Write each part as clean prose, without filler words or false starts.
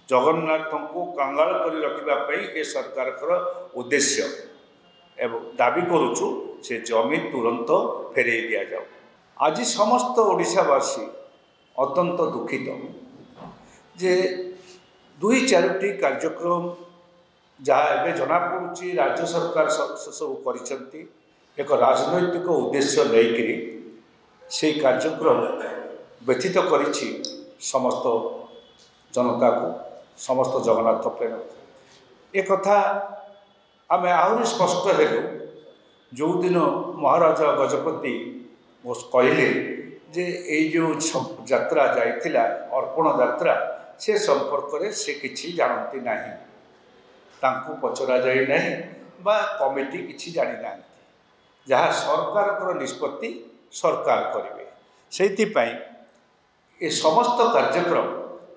जगन्नाथ को कंगाल कर रखापी ए सरकार उद्देश्य एवं दाबी करुचु से जमी तुरंत फेरे दि जाऊ। आज समस्त ओडिशावासी अत्यंत दुखित जे दुई चारोटी कार्यक्रम जहाँ एवं जनापड़ी राज्य सरकार सब कर एक राजनैतिक उद्देश्य लेकिन से कार्यक्रम व्यथित कर समस्त जनता को समस्त जगन्नाथ प्रेम को एक कथा आम आहरी स्पष्ट हेलु जो दिन महाराजा गजपति कहले जे ये जो यात्रा जाइथिला अर्पण यात्रा से संपर्क में से किसी जानती ना तांको पचरा जाए ना बा कमिटी किसी जानी ना जहाँ सरकार निष्पत्ति सरकार करेंगे से समस्त कार्यक्रम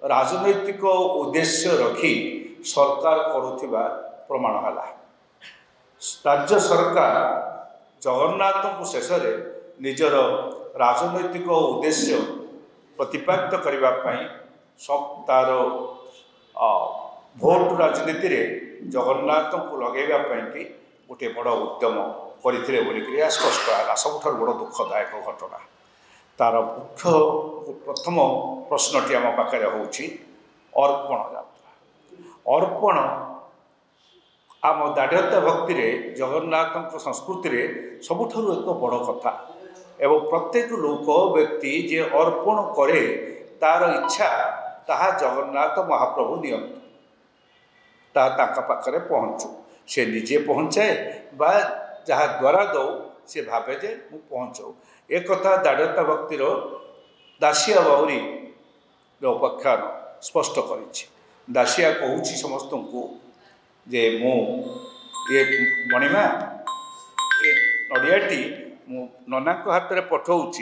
राजनैतिक उद्देश्य रखी सरकार करुवा प्रमाण है। राज्य सरकार जगन्नाथ को शेष में निजर राजनैतिक उद्देश्य प्रतिपादित करने तार भोट राजनीति रे जगन्नाथ को लगेवाई गोटे बड़ उद्यम करते बोलिक स्पष्ट है। सबुठ बड़ दुखदायक घटना तार मुख्य प्रथम प्रश्नटी आम पाखे अर्पण यात्रा। अर्पण आम दाढ़ता भक्ति जगन्नाथ संस्कृति रे सबुठ एक बड़ कथा एवं प्रत्येक लोक व्यक्ति जे अर्पण करे तार इच्छा ताहा जगन्नाथ महाप्रभु नियंतु ताहा पाखरे पहुँचू से निजे पहुँचाए बा जहाँ द्वारा दौ से भावे जे मु पहुँचाऊ एक कथा दाढ़ता भक्तिर दासिया बाउरी उपाख्यान स्पष्ट कर दासिया कहूँ समस्त को जे मु ये मणिमा ये नड़ियाटी मु नना हाथ में पठाऊँच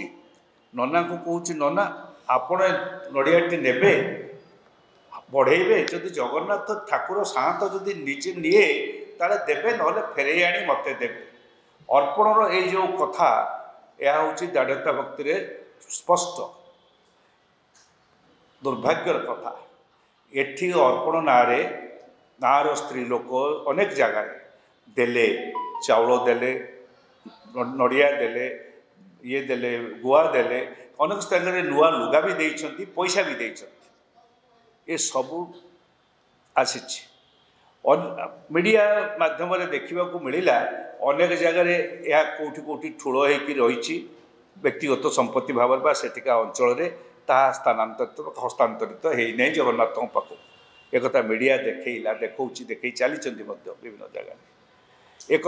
नना को कहूँ नना आपण नड़ियाटी नेबे बढ़ेबे जदि जगन्नाथ ठाकुर सात जदि निजे निए ताले देबे नहले फेरे आनी मते देबे। अर्पणर ये जो कथा यह हूँ दाढ़ता भक्ति स्पष्ट दुर्भाग्यर कथा एठी अर्पण नारे गाँव स्त्री लोक अनेक जगार देले चाउल देले नड़िया देले ये देले गुआ देले अनेक स्थान नुआ लुगा भी देइछंती पैसा भी देइछंती ये सबू आसी मीडिया माध्यम देखा मिलला अनेक जगार यह कौटी कौटी ठूल होती व्यक्तिगत संपत्ति भाव से अंचल स्थानांतरित हस्तांतरित होना जगन्नाथ पाक एक मीडिया देखा देखी चली विभिन्न जगह एक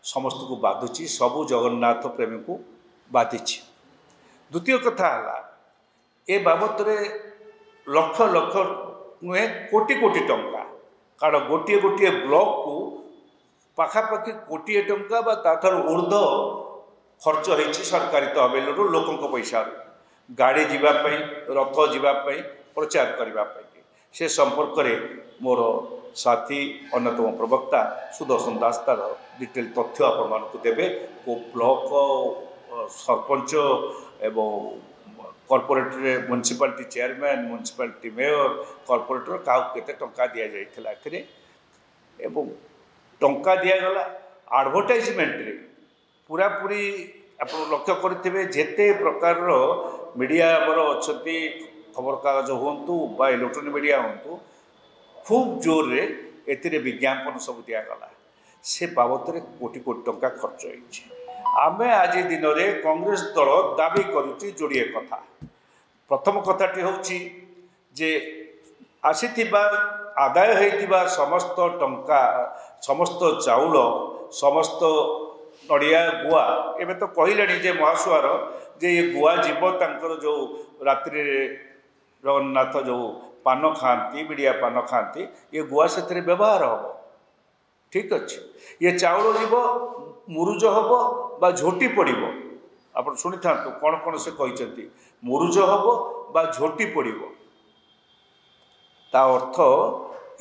समस्त को बाधुची सबू जगन्नाथ प्रेमी को बाधि। द्वितीय कथा है ए बाबद लक्ष लक्ष नुहे कोटी कोटी टंका कारण गोटे गोटे ब्लॉक को पाखापाखि कोटी टंका तार ऊर्ध खर्च होती सरकारी तहबिल लोकों पैसा गाड़ी जीवाई रथ जीवाई प्रचार करने से संपर्क में मोर साथी अन्यतम प्रवक्ता सुदर्शन दास तार डिटेल तथ्य आपको देवे को ब्लॉक सरपंच एवं corporator municipality chairman municipality mayor corporator क्या केते टंका दि जाइथिला एथिरे एवं टंका दिगला एडवर्टाइजमेंट रे पूरा पूरी आप लक्ष्य करेंगे जेते प्रकार मीडिया आमर अच्छी खबर कागज हूँ बा इलेक्ट्रोनिक मीडिया हूँ खूब जोर रे एतिरे विज्ञापन सब दिगला से बाबद में कोटी कोटी टंका खर्च होती आमे आज दिन में कांग्रेस दल दाबी करुच्ची जोड़े कथा। प्रथम कथाटी हूँ जे आसीथिबा आदाय होइथिबा समस्त टंका समस्त चाउल समस्त नड़िया गुआ एवं तो कहले जे महासुआर जे ये गुआ जीव तांकर जो रात्रि जगन्नाथ जो पान खाती बिड़िया पान खाती ये गुआ से व्यवहार हम ठीक अच्छे ये चाउल जीव मुरुज हम बा झोटी पड़ आप शुणी था कौन कौन से कहते मुरुज हम बा झोटी पड़ ता अर्थ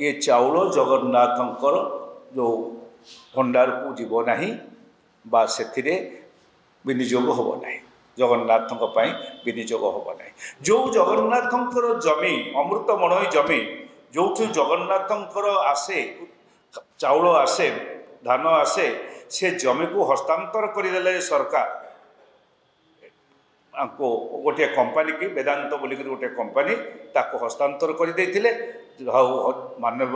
ये चाउल जगन्नाथंकर जो भंडार को जीव नहीं बा से विनियोग हम ना जगन्नाथ विनियोग हम ना जो जगन्नाथंकर जमी अमृतमणि जमी जो जगन्नाथंकर आसे चाउल आसे धान आसे से जमी को हस्तांतर करदे सरकार को गोटे कंपनी की वेदांत बोलिक गोटे कंपनी ताको हस्तांतर करदे माननीय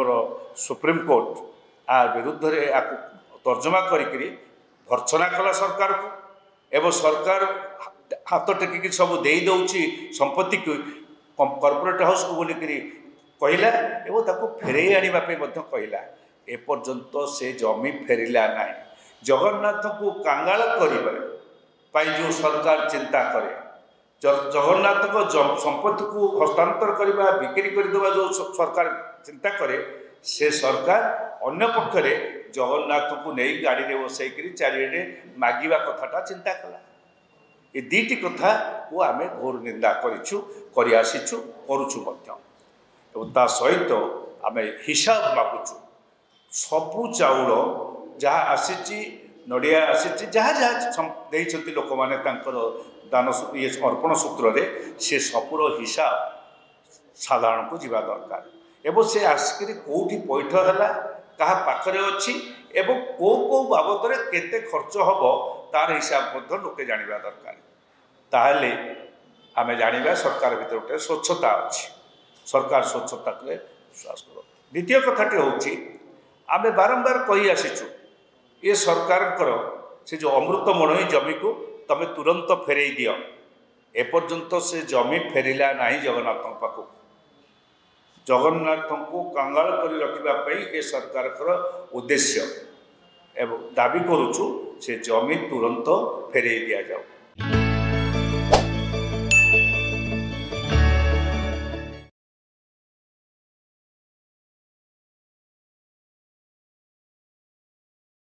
सुप्रीम कोर्ट आ विरुद्ध रे तर्जमा करी भर्सना कला सरकार को एवं सरकार हाथ टेकिक सब दे दौची संपत्ति को कॉर्पोरेट हाउस को बोलिक कहला एवं ताको फेरे आने कहला एपर्यंत से जमी फेरिला ना जगन्नाथ को कांगाल करने जो सरकार चिंता करे जगन्नाथ को संपत्ति को हस्तांतर करवा बिक्री करदेवा जो सरकार चिंता करे से सरकार अन्य पक्षरे जगन्नाथ को नहीं गाड़ी में बसईकरी चारिड़े मागिबा कथाटा चिंता कला ये दीटी कथा को आम घोर निंदा करूँ ता सहित आम हिसाब मागुचु सबू चाउल जहाँ आसी नड़िया आसी जहाँ जहाँ देते लोक मैंने दान ये अर्पण सूत्र रे से सबूर हिसाब साधारण को जीवा दरकार एवं से आसिक कौटी पैठ है क्या पाखरे अच्छी एवं कौ बाबद केते खर्च हम तार हिसाब लोके जाना दरकार ताहले आमे जानिबा सरकार भीतर गोटे स्वच्छता अच्छी सरकार स्वच्छता को विश्वास कर द्वितीय कथाटी हूँ आमे बारंबार कही आसीचु ये सरकार से जो अमृत मणि जमी को तमे तुरंत फेरई दियो एपर्यंत से जमी फेरिला नहीं जगन्नाथ पाखु जगन्नाथ को कांगाल कर रखापी ये सरकार उद्देश्य एवं दाबी करुचु से जमी तुरंत फेरई दि जाऊ।